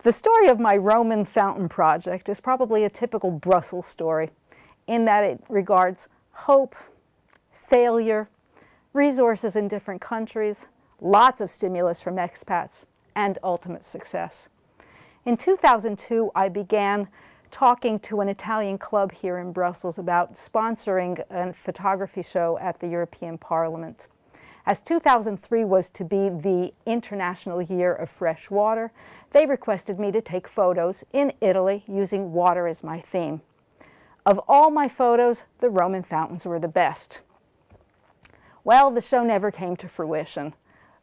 The story of my Roman fountain project is probably a typical Brussels story in that it regards hope, failure, resources in different countries, lots of stimulus from expats, and ultimate success. In 2002, I began talking to an Italian club here in Brussels about sponsoring a photography show at the European Parliament. As 2003 was to be the International Year of Fresh Water, they requested me to take photos in Italy using water as my theme. Of all my photos, the Roman fountains were the best. Well, the show never came to fruition,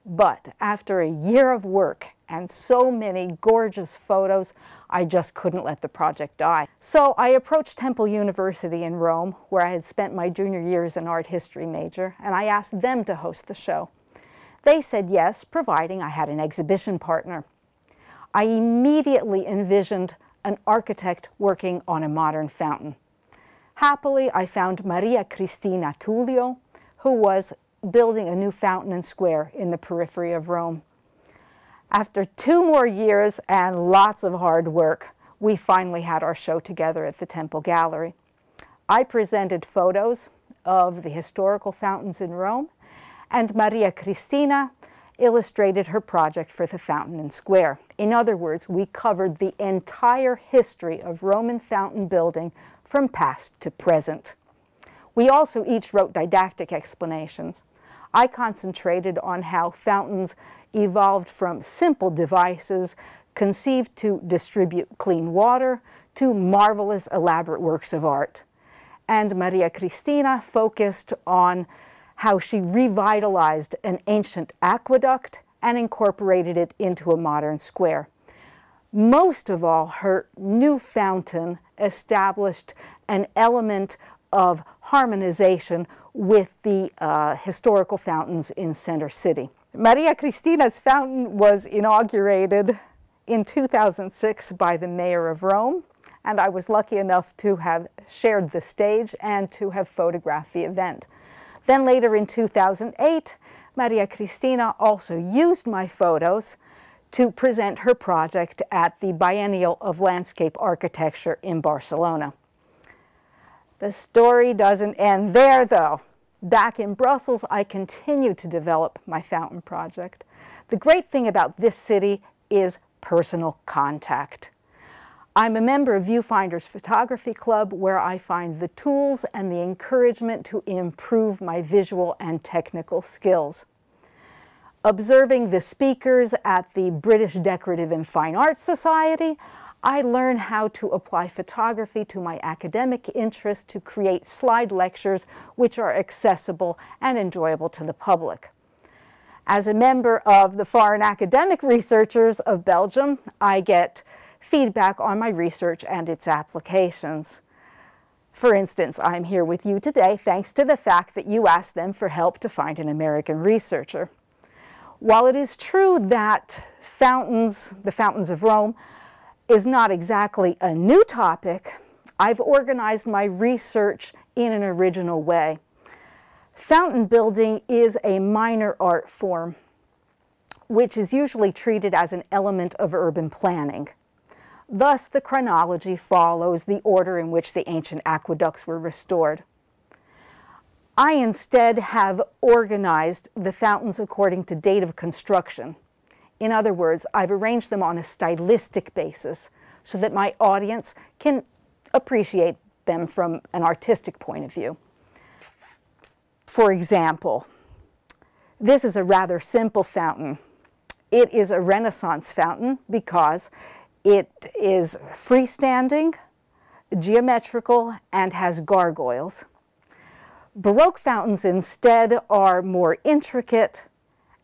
but after a year of work and so many gorgeous photos, I just couldn't let the project die. So I approached Temple University in Rome, where I had spent my junior year as an art history major, and I asked them to host the show. They said yes, providing I had an exhibition partner. I immediately envisioned an architect working on a modern fountain. Happily, I found Maria Cristina Tullio, who was building a new fountain and square in the periphery of Rome. After 2 more years and lots of hard work, we finally had our show together at the Temple Gallery. I presented photos of the historical fountains in Rome, and Maria Cristina illustrated her project for the fountain and square. In other words, we covered the entire history of Roman fountain building from past to present. We also each wrote didactic explanations. I concentrated on how fountains evolved from simple devices conceived to distribute clean water to marvelous, elaborate works of art. And Maria Cristina focused on how she revitalized an ancient aqueduct and incorporated it into a modern square. Most of all, her new fountain established an element of harmonization with the historical fountains in Center City. Maria Cristina's fountain was inaugurated in 2006 by the mayor of Rome, and I was lucky enough to have shared the stage and to have photographed the event. Then later in 2008, Maria Cristina also used my photos to present her project at the Biennial of Landscape Architecture in Barcelona. The story doesn't end there, though. Back in Brussels, I continued to develop my fountain project. The great thing about this city is personal contact. I'm a member of Viewfinder's Photography Club, where I find the tools and the encouragement to improve my visual and technical skills. Observing the speakers at the British Decorative and Fine Arts Society, I learned how to apply photography to my academic interests to create slide lectures which are accessible and enjoyable to the public. As a member of the Foreign Academic Researchers of Belgium, I get feedback on my research and its applications. For instance, I'm here with you today thanks to the fact that you asked them for help to find an American researcher. While it is true that the fountains of Rome, is not exactly a new topic, I've organized my research in an original way. Fountain building is a minor art form, which is usually treated as an element of urban planning. Thus, the chronology follows the order in which the ancient aqueducts were restored. I instead have organized the fountains according to date of construction. In other words, I've arranged them on a stylistic basis so that my audience can appreciate them from an artistic point of view. For example, this is a rather simple fountain. It is a Renaissance fountain because it is freestanding, geometrical, and has gargoyles. Baroque fountains instead are more intricate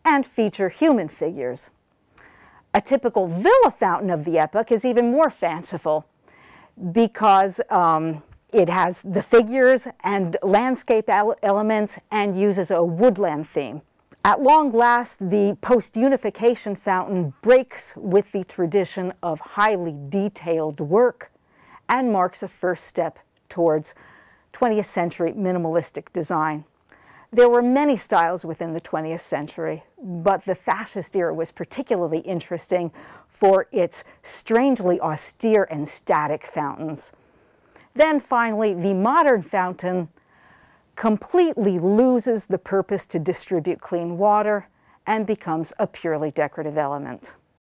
and feature human figures. A typical villa fountain of the epoch is even more fanciful because it has the figures and landscape elements and uses a woodland theme. At long last, the post-unification fountain breaks with the tradition of highly detailed work and marks a first step towards 20th century minimalistic design. There were many styles within the 20th century, but the fascist era was particularly interesting for its strangely austere and static fountains. Then finally, the modern fountain completely loses the purpose to distribute clean water and becomes a purely decorative element.